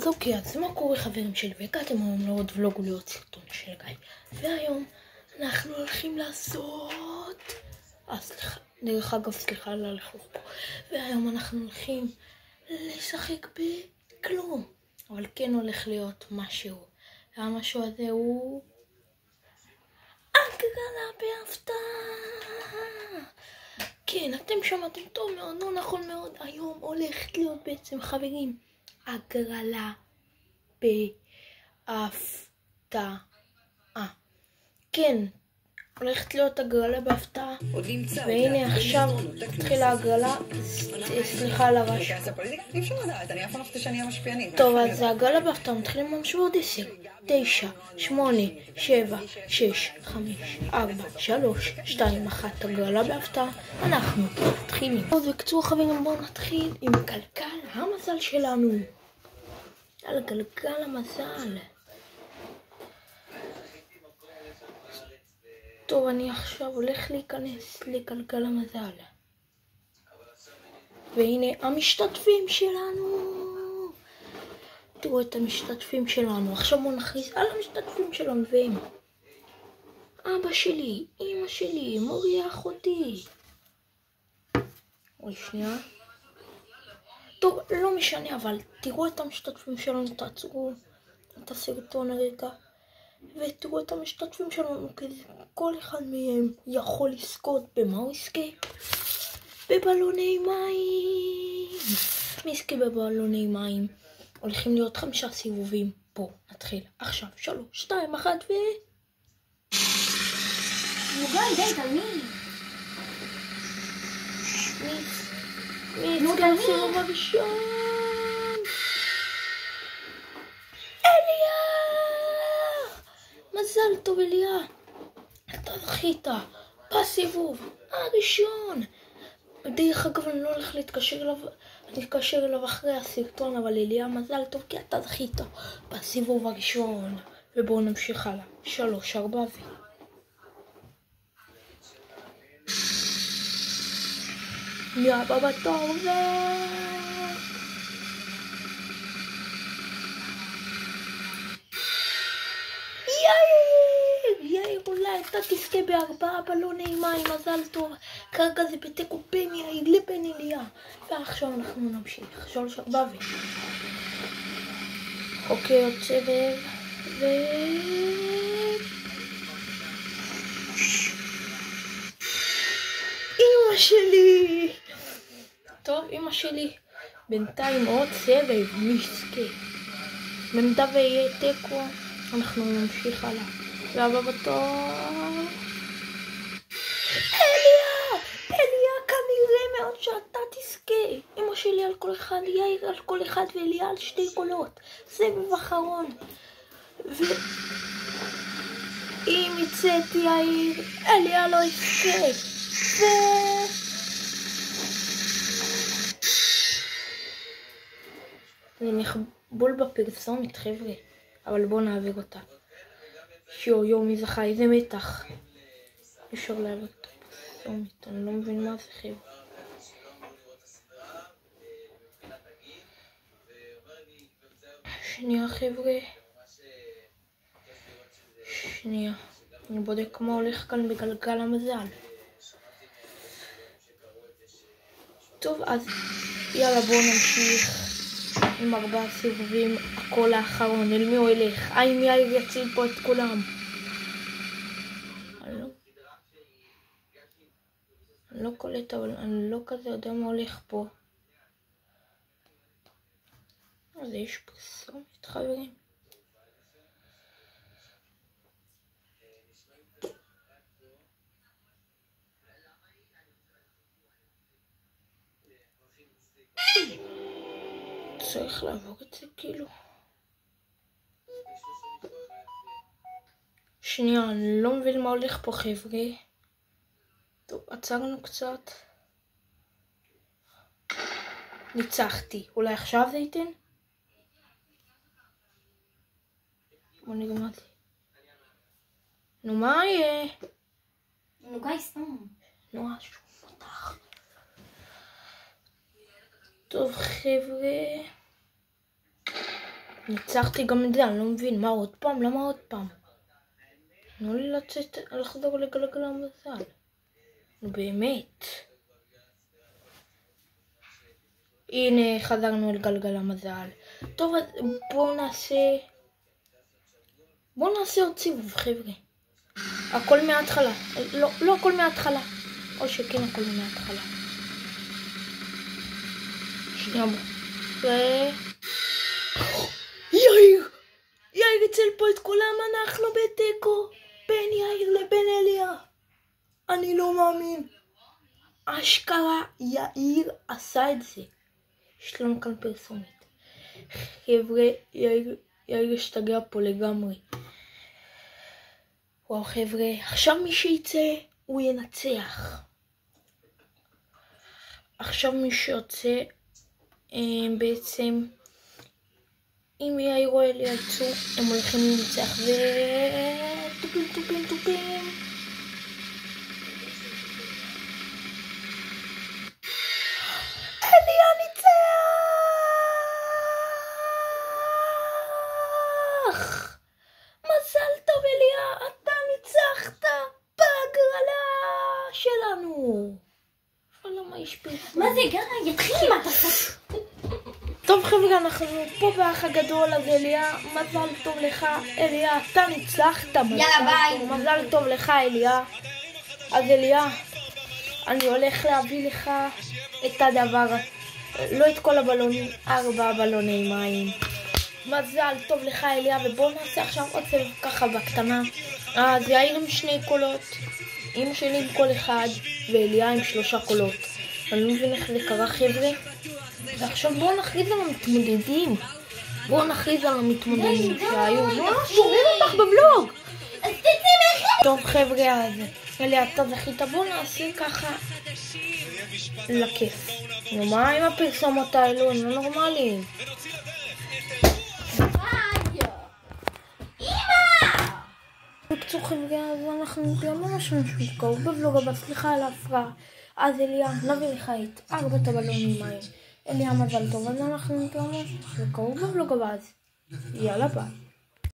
אוקיי, אז מה קורה חברים שלי? והגעתם היום לעוד ולוג ולעוד סרטון של גיא. והיום אנחנו הולכים לעשות... סליחה, דרך אגב, סליחה על הלכלוך פה. והיום אנחנו הולכים לשחק בכלום. אבל כן הולך להיות משהו. והמשהו הזה הוא... הגרלה בהפתעה! כן, אתם שמעתם טוב מאוד, לא נכון מאוד. היום הולכת להיות בעצם חברים. הגרלה בהפתעה. כן, הולכת להיות הגרלה בהפתעה. והנה עכשיו התחילה הגרלה. סליחה על הרעש. טוב, אז הגרלה בהפתעה מתחילים ממש בעוד 10, 9, 8, 7, 6, 5, 4, 3, 2, 1. הגרלה בהפתעה. אנחנו מתחילים. בקיצור חברים, בואו נתחיל עם גלגל המזל שלנו. על גלגל המזל. טוב, אני עכשיו הולך להיכנס לגלגל המזל. והנה המשתתפים שלנו. תראו את המשתתפים שלנו. עכשיו בואו נכריז על המשתתפים שלנו והם. אבא שלי, אמא שלי, מורי אחותי. אוי שנייה. טוב, לא משנה, אבל תראו את המשתתפים שלנו, תעצרו את הסרטון הרגע, ותראו את המשתתפים שלנו, כי כל אחד מהם יכול לזכות. במה הוא יזכה? בבלוני מים. מי יזכה בבלוני מים? הולכים להיות 5 סיבובים. בואו, נתחיל. עכשיו, 3, 2, 1 ו... יוגל, די, תלמי. מי יזכה לסיבוב הראשון? אליה! מזל טוב אליה. אתה זכית בסיבוב הראשון. דרך אגב, אני לא הולך להתקשר אליו, אני אתקשר אליו אחרי הסרטון, אבל אליה מזל טוב כי אתה זכית בסיבוב הראשון. ובואו נמשיך הלאה. 3, 4 ו... מי הבא בתור ו... יאיר, אולי אתה תזכה ב4 בלוני מים, מזל טוב. כרגע זה בתיקו בין יאיר לבין אליה. ועכשיו אנחנו נמשיך. 3, 4 ו... אוקיי, עוד סבב ו... אמא שלי! טוב, אמא שלי. בינתיים עוד סבב, מי יזכה? במידה ויהיה תיקו, אנחנו נמשיך הלאה. והבא בתור... אליה, כנראה מאוד שאתה תזכה. אמא שלי על כל אחד, יאיר על כל אחד ואליה על 2 קולות. סבב אחרון. אם יצאת יאיר, אליה לא יזכה. זה נחבול בפרסומת חבר'ה, אבל בואו נעביר אותה. יו, מי זכה, איזה מתח. אפשר להעביר אותה בפרסומת, אני לא מבין מה זה חבר'ה. שנייה חבר'ה. שנייה, אני בודק מה הולך כאן בגלגל המזל. טוב, אז יאללה בואו נמשיך עם 4 סיבובים. הקול האחרון, אל מי הוא ילך? האם יאיר יציל פה את כולם? אני לא קולט, אבל אני לא כזה יודע מה הולך פה. אז יש פרסומת חברים. צריך לעבור את זה כאילו. שנייה, אני לא מבין מה הולך פה חבר'ה. טוב, עצרנו קצת. ניצחתי. אולי עכשיו זה ייתן? בוא נראה מה זה. נו, מה יהיה? נו, גיא, סתם. נו, שוב פתח. טוב חבר'ה. ניצחתי גם את זה, אני לא מבין. מה עוד פעם? למה עוד פעם? תנו לי לחזור לגלגל המזל. נו באמת. הנה, חזרנו לגלגל המזל. טוב, אז בואו נעשה עוד סיבוב, חבר'ה. הכל מההתחלה. לא הכל מההתחלה. או שכן הכל מההתחלה. שנייה בוא. יאיר אצל פה את כולם, אנחנו בתיקו. בין יאיר לבין אליה. אני לא מאמין. אשכרה יאיר עשה את זה. יש לנו כאן פרסומת. חבר'ה, יאיר השתגע פה לגמרי. וואו חבר'ה, עכשיו מי שיצא הוא ינצח. עכשיו מי שיוצא בעצם אם יאיר או אליה יצאו הם הולכים לנצח טופים. אליה ניצח! מזל טוב אליה, אתה ניצחת בהגרלה שלנו. למה יש פרסום? מה זה גרה? יתחיל מה אתה עושה? טוב חבר'ה, אנחנו פה באח הגדול, אז אליה, מזל טוב לך, אליה, אתה ניצחת. יאללה ביי. מזל טוב לך אליה. אז אליה, אני הולך להביא לך את הדבר, לא את כל הבלונים, 4 בלוני מים. מזל טוב לך אליה, ובואו נעשה עכשיו עוד סבב ככה בקטנה. אז יאיר עם 2 קולות, אמא שלי עם קול אחד, ואליה עם 3 קולות. אני לא מבין איך זה קרה חבר'ה. ועכשיו בואו נכריז על המתמודדים. שהיו. לא, שומעים אותך בבלוג. טוב חבר'ה, אז אליה אתה זכית, בואו נעשה ככה לכיף. נו מה עם הפרסומות האלו, הם לא נורמליים. בקצור חבר'ה, אז אנחנו גם ממש משהו בבלוג הבא, סליחה על ההפרעה. אז אליה, נביא לך את 4 הבלונים מים. אליה מזל טוב, אז אנחנו נתראה בקרוב בבלוג הבא, אז יאללה ביי.